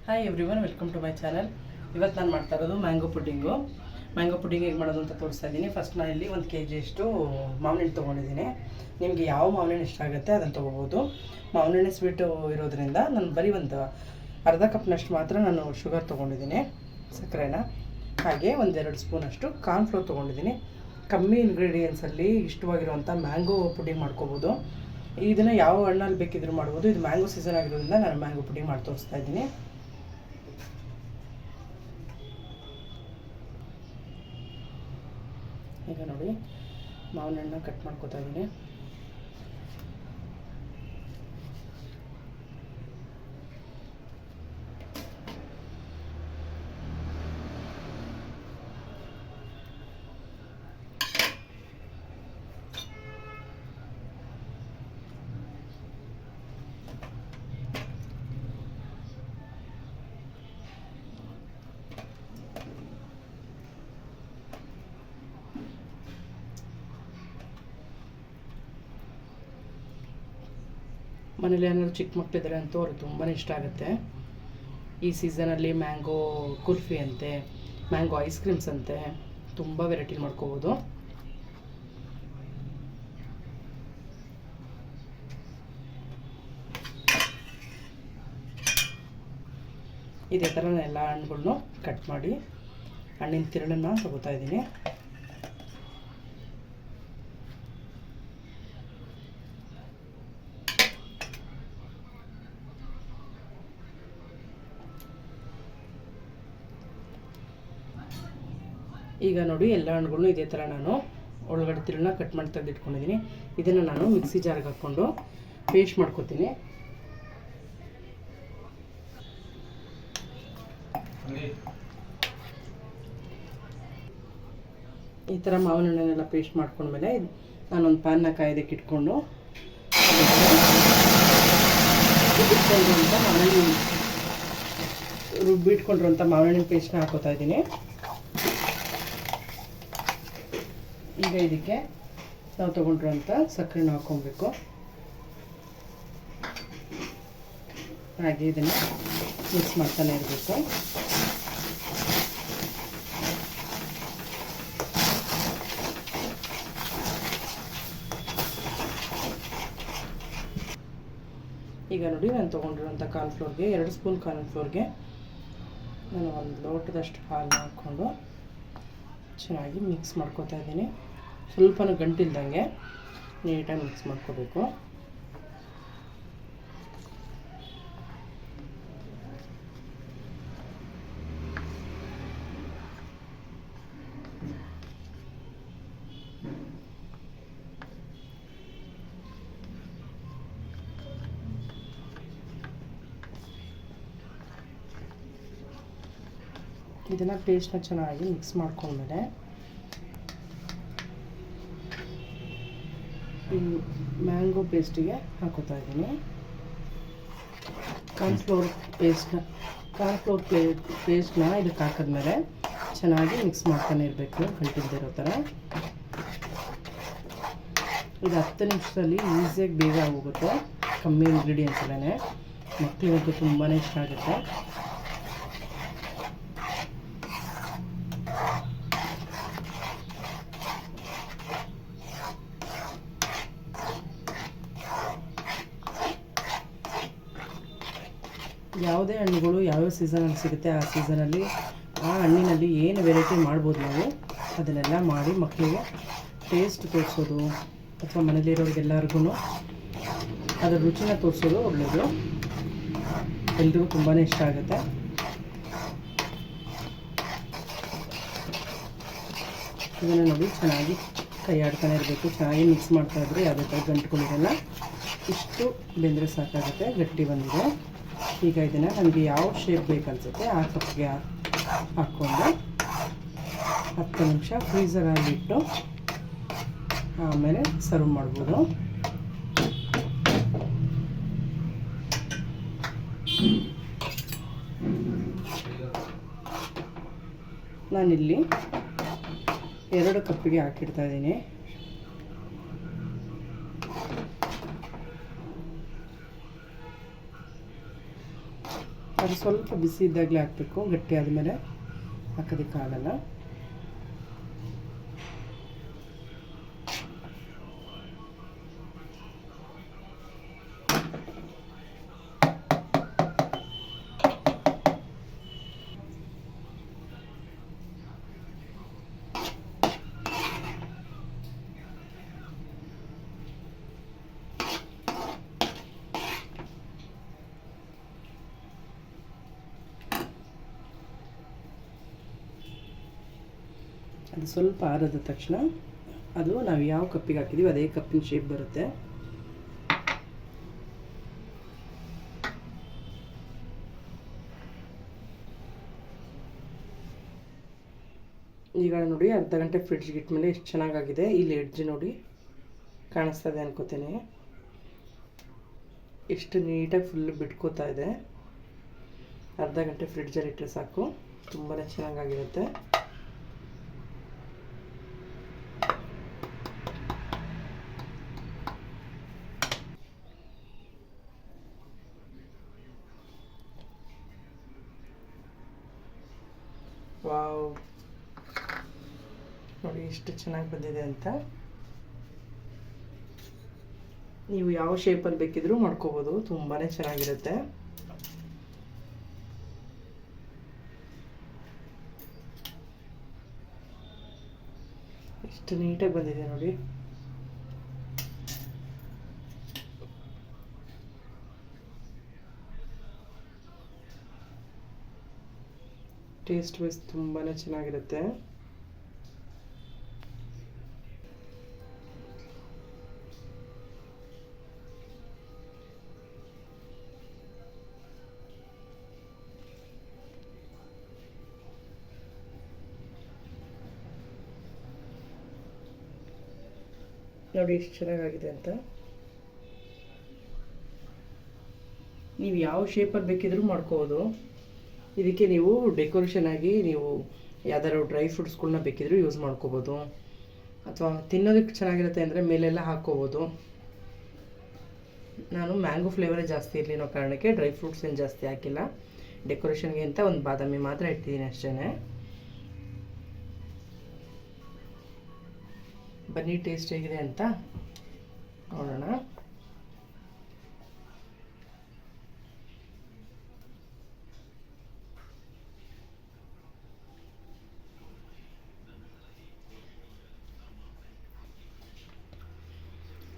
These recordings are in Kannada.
Hi everyone, welcome to my channel. ಇವತ್ತು ನಾನು ಮಾಡ್ತಾ ಇರೋದು ಮ್ಯಾಂಗೋ ಪುಡ್ಡಿಂಗ್ ಹೇಗೆ ಮಾಡೋದು ಅಂತ ತೋರಿಸ್ತಾ ಇದ್ದೀನಿ. ಫಸ್ಟ್ ನಾನು ಇಲ್ಲಿ 1 kg ಅಷ್ಟು ಮಾವಿನ ಹಣ್ಣು ತೊಗೊಂಡಿದ್ದೀನಿ. ನಿಮಗೆ ಯಾವ ಮಾವಿನ ಹಣ್ಣು ಇಷ್ಟ ಆಗುತ್ತೆ ಅದನ್ನು ತೊಗೋಬೋದು. ಮಾವಿನ ಹಣ್ಣು ಸ್ವೀಟು ಇರೋದ್ರಿಂದ ನಾನು ಬರೀ ಒಂದು ಅರ್ಧ ಕಪ್ನಷ್ಟು ಮಾತ್ರ ನಾನು ಶುಗರ್ ತೊಗೊಂಡಿದ್ದೀನಿ, ಸಕ್ಕರೆನ. ಹಾಗೆ 1-2 ಸ್ಪೂನಷ್ಟು ಕಾರ್ನ್ಫ್ಲೋರ್ ತೊಗೊಂಡಿದ್ದೀನಿ. ಕಮ್ಮಿ ಇಂಗ್ರೀಡಿಯೆಂಟ್ಸಲ್ಲಿ ಇಷ್ಟವಾಗಿರುವಂಥ ಮ್ಯಾಂಗೋ ಪುಡ್ಡಿಂಗ್ ಮಾಡ್ಕೋಬೋದು. ಇದನ್ನು ಯಾವ ಹಣ್ಣಲ್ಲಿ ಬೇಕಿದ್ರೂ ಮಾಡ್ಬೋದು. ಇದು ಮ್ಯಾಂಗೋ ಸೀಸನ್ ಆಗಿರೋದ್ರಿಂದ ನಾನು ಮ್ಯಾಂಗೋ ಪುಡ್ಡಿಂಗ್ ಮಾಡಿ ತೋರಿಸ್ತಾ ಇದ್ದೀನಿ. ಈಗ ನೋಡಿ, ಮಾವಿನ ಹಣ್ಣು ಕಟ್ ಮಾಡ್ಕೊತಾ ಇದ್ದೀನಿ. ಮನೇಲಿ ಏನಾದ್ರು ಚಿಕ್ಕ ಮಕ್ಕಳಿದ್ದಾರೆ ಅಂತೂ ಅವ್ರಿಗೆ ತುಂಬಾ ಇಷ್ಟ ಆಗುತ್ತೆ. ಈ ಸೀಸನಲ್ಲಿ ಮ್ಯಾಂಗೋ ಕುಲ್ಫಿ ಅಂತೆ, ಮ್ಯಾಂಗೋ ಐಸ್ ಕ್ರೀಮ್ಸ್ ಅಂತೆ, ತುಂಬ ವೆರೈಟಿ ಮಾಡ್ಕೋಬೋದು. ಇದೇ ಥರ ನಾನು ಎಲ್ಲ ಹಣ್ಣುಗಳನ್ನು ಕಟ್ ಮಾಡಿ ಹಣ್ಣಿನ ತಿರುಳನ್ನು ತಗೋತಾ ಇದ್ದೀನಿ. ಈಗ ನೋಡಿ, ಎಲ್ಲ ಹಣ್ಣುಗಳನ್ನು ಇದೇ ಥರ ನಾನು ಒಳಗಡೆ ತಿರುಳನ್ನ ಕಟ್ ಮಾಡಿ ತೆಗೆದಿಟ್ಕೊಂಡಿದ್ದೀನಿ. ಇದನ್ನು ನಾನು ಮಿಕ್ಸಿ ಜಾರ್ಗೆ ಹಾಕ್ಕೊಂಡು ಪೇಸ್ಟ್ ಮಾಡ್ಕೊತೀನಿ. ಈ ಥರ ಮಾವಿನ ಹಣ್ಣನ್ನೆಲ್ಲ ಪೇಸ್ಟ್ ಮಾಡ್ಕೊಂಡ್ಮೇಲೆ ನಾನೊಂದು ಪ್ಯಾನ್ನ ಕಾಯೋದಕ್ಕೆ ಇಟ್ಕೊಂಡು ರುಬ್ಬಿಟ್ಕೊಂಡಿರುವಂಥ ಮಾವಿನ ಹಣ್ಣಿನ ಪೇಸ್ಟ್ನ ಹಾಕೋತಾ ಇದ್ದೀನಿ. ಈಗ ಇದಕ್ಕೆ ನಾವು ತೊಗೊಂಡಿರೋಂಥ ಸಕ್ಕರೆನ ಹಾಕ್ಕೊಬೇಕು. ಹಾಗೆ ಇದನ್ನು ಮಿಕ್ಸ್ ಮಾಡ್ತಾನೆ ಇರಬೇಕು. ಈಗ ನೋಡಿ, ನಾನು ತೊಗೊಂಡಿರೋಂಥ ಕಾರ್ನ್ಫ್ಲೋರ್ಗೆ 2 ಸ್ಪೂನ್ ಕಾರ್ನ್ಫ್ಲೋರ್ಗೆ ನಾನು 1 ಲೋಟದಷ್ಟು ಹಾಲನ್ನ ಹಾಕ್ಕೊಂಡು ಚೆನ್ನಾಗಿ ಮಿಕ್ಸ್ ಮಾಡ್ಕೊತಾ ಇದ್ದೀನಿ. ಸ್ವಲ್ಪನೂ ಗಂಟಿಲ್ದಂಗೆ ನೀಟಾಗಿ ಮಿಕ್ಸ್ ಮಾಡ್ಕೋಬೇಕು. ಇದನ್ನು ಪೇಸ್ಟ್ನ ಚೆನ್ನಾಗಿ ಮಿಕ್ಸ್ ಮಾಡ್ಕೊಂಡ್ಮೇಲೆ ಈ ಮ್ಯಾಂಗೋ ಪೇಸ್ಟಿಗೆ ಹಾಕೋತಾ ಇದ್ದೀನಿ. ಕಾರ್ನ್ಫ್ಲೋರ್ ಪೇಸ್ಟ್ನ ಇದಕ್ಕೆ ಹಾಕಿದ್ಮೇಲೆ ಚೆನ್ನಾಗಿ ಮಿಕ್ಸ್ ಮಾಡ್ತಾನೆ ಇರಬೇಕು, ಗಂಟಿಲ್ದಿರೋ ಥರ. ಇದು 10 ನಿಮಿಷದಲ್ಲಿ ಈಸಿಯಾಗಿ ಬೇಗ ಆಗೋಗುತ್ತೆ, ಕಮ್ಮಿ ಇಂಗ್ರೀಡಿಯೆಂಟ್ಸ್ ಅಲ್ಲೇ. ಮಕ್ಕಳಿಗಂತೂ ತುಂಬಾ ಇಷ್ಟ ಆಗುತ್ತೆ. ಯಾವುದೇ ಹಣ್ಣುಗಳು ಯಾವ್ಯಾವ ಸೀಸನಲ್ಲಿ ಸಿಗುತ್ತೆ ಆ ಸೀಸನಲ್ಲಿ ಆ ಹಣ್ಣಿನಲ್ಲಿ ಏನು ವೆರೈಟಿ ಮಾಡ್ಬೋದು ನಾವು, ಅದನ್ನೆಲ್ಲ ಮಾಡಿ ಮಕ್ಕಳಿಗೆ ಟೇಸ್ಟ್ ತೋರಿಸೋದು ಅಥವಾ ಮನೇಲಿರೋರಿಗೆಲ್ಲರಿಗೂ ಅದರ ರುಚಿನ ತೋರಿಸೋದು ಒಳ್ಳೆಯದು. ಎಲ್ರಿಗೂ ತುಂಬಾ ಇಷ್ಟ ಆಗುತ್ತೆ. ಇದನ್ನು ನೋಡಿ, ಚೆನ್ನಾಗಿ ಕೈ ಆಡ್ತಾನೆ ಇರಬೇಕು, ಚೆನ್ನಾಗಿ ಮಿಕ್ಸ್ ಮಾಡ್ತಾಯಿದ್ರೆ ಯಾವುದೇ ಥರ ಗಂಟುಗಳಿರಲ್ಲ. ಇಷ್ಟು ಬೆಂದರೆ ಸಾಕಾಗುತ್ತೆ, ಗಟ್ಟಿ ಬಂದಿದೆ. ಈಗ ಇದನ್ನು ನಮಗೆ ಯಾವ ಶೇಪ್ ಬೇಕನ್ಸುತ್ತೆ ಆ ಕಪ್ಗೆ ಹಾಕ್ಕೊಂಡು 10 ನಿಮಿಷ ಫ್ರೀಝರಲ್ಲಿ ಇಟ್ಟು ಆಮೇಲೆ ಸರ್ವ್ ಮಾಡ್ಬೋದು. ನಾನಿಲ್ಲಿ 2 ಕಪ್ಪಿಗೆ ಹಾಕಿಡ್ತಾ ಇದ್ದೀನಿ. ಅದು ಸ್ವಲ್ಪ ಬಿಸಿ ಇದ್ದಾಗಲೇ ಹಾಕಬೇಕು, ಗಟ್ಟಿ ಆದಮೇಲೆ ಹಾಕೋದಕ್ಕಾಗಲ್ಲ. ಅದು ಸ್ವಲ್ಪ ಆರಿದ ತಕ್ಷಣ ಅದು ನಾವು ಯಾವ ಕಪ್ಪಿಗೆ ಹಾಕಿದ್ದೀವಿ ಅದೇ ಕಪ್ಪಿನ ಶೇಪ್ ಬರುತ್ತೆ. ಈಗ ನೋಡಿ ಅರ್ಧ ಗಂಟೆ ಫ್ರಿಡ್ಜ್ಗೆ ಇಟ್ಮೇಲೆ ಎಷ್ಟು ಚೆನ್ನಾಗಾಗಿದೆ. ಇಲ್ಲಿ ಎಡ್ಜ್ ನೋಡಿ ಕಾಣಿಸ್ತದೆ ಅನ್ಕೋತೇನೆ, ಎಷ್ಟು ನೀಟಾಗಿ ಫುಲ್ ಬಿಟ್ಕೋತಾ ಇದೆ. ಅರ್ಧ ಗಂಟೆ ಫ್ರಿಡ್ಜಲ್ಲಿ ಇಟ್ಟರೆ ಸಾಕು, ತುಂಬಾ ಚೆನ್ನಾಗಾಗಿರುತ್ತೆ. ವಾವ್, ನೋಡಿ ಎಷ್ಟು ಚೆನ್ನಾಗಿ ಬಂದಿದೆ ಅಂತ. ನೀವು ಯಾವ ಶೇಪಲ್ಲಿ ಬೇಕಿದ್ರೂ ಮಾಡ್ಕೋಬೋದು, ತುಂಬಾ ಚೆನ್ನಾಗಿರುತ್ತೆ. ಎಷ್ಟು ನೀಟಾಗಿ ಬಂದಿದೆ ನೋಡಿ. ಟೇಸ್ಟ್ ವೈಸ್ ತುಂಬಾ ಚೆನ್ನಾಗಿರುತ್ತೆ. ನೋಡಿ ಎಷ್ಟು ಚೆನ್ನಾಗಾಗಿದೆ ಅಂತ. ನೀವು ಯಾವ ಶೇಪಲ್ಲಿ ಬೇಕಿದ್ರೂ ಮಾಡ್ಕೋಬೋದು. ಇದಕ್ಕೆ ನೀವು ಡೆಕೋರೇಷನ್ ಆಗಿ ನೀವು ಯಾವ್ದಾದ್ರು ಡ್ರೈ ಫ್ರೂಟ್ಸ್ಗಳನ್ನ ಬೇಕಿದ್ರೂ ಯೂಸ್ ಮಾಡ್ಕೋಬೋದು, ಅಥವಾ ತಿನ್ನೋದಕ್ಕೆ ಚೆನ್ನಾಗಿರುತ್ತೆ ಅಂದರೆ ಮೇಲೆಲ್ಲ ಹಾಕ್ಕೋಬೋದು. ನಾನು ಮ್ಯಾಂಗೋ ಫ್ಲೇವರೇ ಜಾಸ್ತಿ ಇರಲಿ ಅನ್ನೋ ಕಾರಣಕ್ಕೆ ಡ್ರೈ ಫ್ರೂಟ್ಸ್ ಏನು ಜಾಸ್ತಿ ಹಾಕಿಲ್ಲ. ಡೆಕೋರೇಷನ್ಗೆ ಅಂತ ಒಂದು ಬಾದಾಮಿ ಮಾತ್ರ ಇಟ್ಟಿದ್ದೀನಿ ಅಷ್ಟೇ. ಬನ್ನಿ ಟೇಸ್ಟ್ ಹೇಗಿದೆ ಅಂತ ನೋಡೋಣ.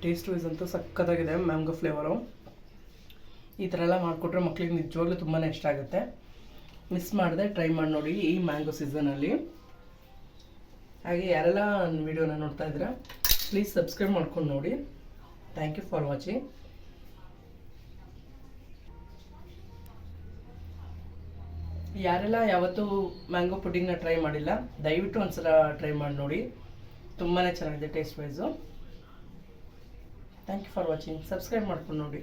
ಟೇಸ್ಟ್ ವೈಸ್ ಅಂತೂ ಸಕ್ಕತ್ತಾಗಿದೆ. ಮ್ಯಾಂಗೋ ಫ್ಲೇವರು ಈ ಥರ ಎಲ್ಲ ಮಾಡಿಕೊಟ್ರೆ ಮಕ್ಳಿಗೆ ನಿಜವಾಗ್ಲೂ ತುಂಬಾ ಇಷ್ಟ ಆಗುತ್ತೆ. ಮಿಸ್ ಮಾಡದೆ ಟ್ರೈ ಮಾಡಿ ನೋಡಿ ಈ ಮ್ಯಾಂಗೋ ಸೀಸನಲ್ಲಿ. ಹಾಗೆ ಯಾರೆಲ್ಲ ವಿಡಿಯೋನ ನೋಡ್ತಾ ಇದ್ದೀರಾ ಪ್ಲೀಸ್ ಸಬ್ಸ್ಕ್ರೈಬ್ ಮಾಡ್ಕೊಂಡು ನೋಡಿ. Thank you for watching. ಯಾರೆಲ್ಲ ಯಾವತ್ತೂ ಮ್ಯಾಂಗೋ ಪುಡ್ಡಿಂಗ್ನ ಟ್ರೈ ಮಾಡಿಲ್ಲ ದಯವಿಟ್ಟು ಒಂದ್ಸಲ ಟ್ರೈ ಮಾಡಿ ನೋಡಿ, ತುಂಬಾ ಚೆನ್ನಾಗಿದೆ taste wise. Thank you for watching. Subscribe ಮಾಡ್ಕೊಂಡು ನೋಡಿ.